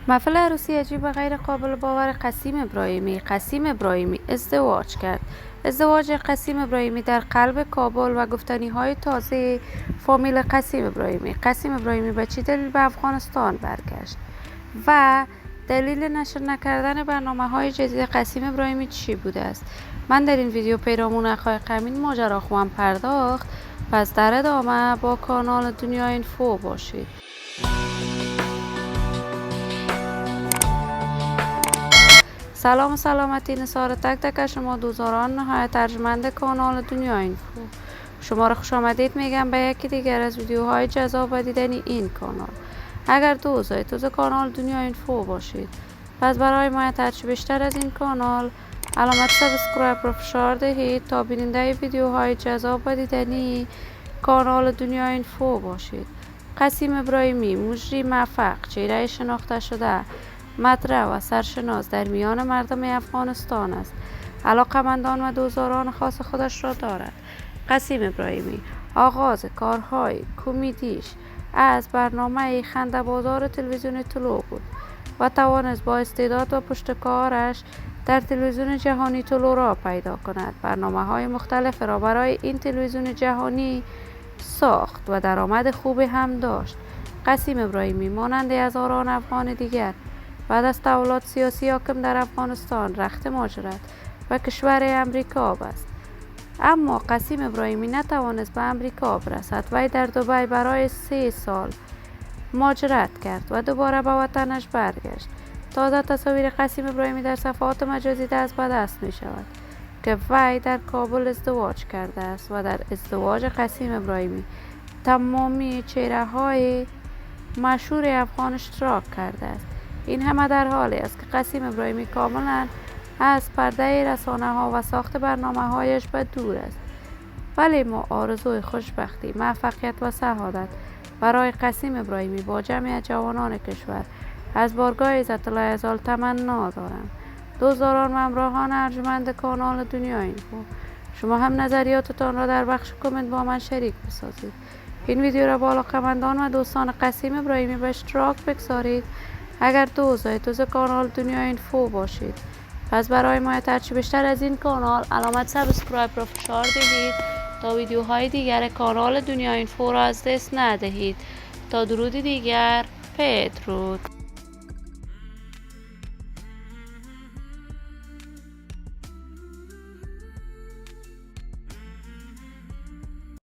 محفل عروسی عجیب و غیر قابل باور قسیم ابراهیمی ازدواج کرد. ازدواج قسیم ابراهیمی در قلب کابل و گفتنی‌های تازه فامیل قسیم ابراهیمی به چه دلیل به افغانستان برگشت و دلیل نشر نکردن برنامه‌های جدید قسیم ابراهیمی چی بوده است؟ من در این ویدیو پیرامون حقایق همین ماجرا خواهم پرداخت. پس در ادامه با کانال دنیا اینفو باشید. سلام و سلامتی نثار تک تک شما دوستان نهایت ارجمند کانال دنیا اینفو. شما را خوش آمدید میگم به یکی دیگر از ویدیوهای جذاب و دیدنی این کانال. اگر دوست کانال دنیا اینفو باشید، پس برای حمایت هرچی بیشتر از این کانال علامت سابسکرایب را فشار دهید تا بیننده ویدیوهای جذاب و دیدنی کانال دنیا اینفو باشید. قسیم ابراهیمی مجری موفق، چهره شناخته شده، مطرح و سرشناس در میان مردم افغانستان است. علاقمندان و دوستداران خاص خودش را دارد. قسیم ابراهیمی آغاز کارهای کمدیش از برنامه خنده بازار تلویزیون طلوع بود و توانست با استعداد و پشتکارش در تلویزیون جهانی طلوع را پیدا کند. برنامه‌های مختلف را برای این تلویزیون جهانی ساخت و درآمد خوبی هم داشت. قسیم ابراهیمی مانند هزاران افغان دیگر بعد از تحولات سیاسی حاکم در افغانستان رخت مهاجرت و کشور امریکا است. اما قسیم ابراهیمی نتوانست به امریکا برسد. وی در دبی برای 3 سال مهاجرت کرد و دوباره به وطنش برگشت. تازه تصاویر قسیم ابراهیمی در صفحات مجازی دست به دست می شود که وی در کابل ازدواج کرده است و در ازدواج قسیم ابراهیمی تمامی چهره های مشهور افغان اشتراک کرده است. این همه در حالی است که قسیم ابراهیمی کاملا از پرده رسانه ها و ساخت برنامه هایش به دور است. ولی ما آرزوی خوشبختی، موفقیت و سعادت برای قسیم ابراهیمی با جمعی جوانان کشور از بارگاه عزت الله عزال تمنا دارم. دوستداران و همراهان ارجمند کانال دنیا اینفو، شما هم نظریاتتان را در بخش کامنت با من شریک بسازید. این ویدیو را با علاقه‌مندان و دوستان قسیم ابراهیمی به اشتراک بگذارید. اگر دوست کانال دنیا اینفو باشید، پس برای حمایت هرچی بیشتر از این کانال علامت سابسکرایب را فشار دهید تا ویدیوهای دیگر کانال دنیا اینفو را از دست ندهید. تا درودی دیگر، بدرود.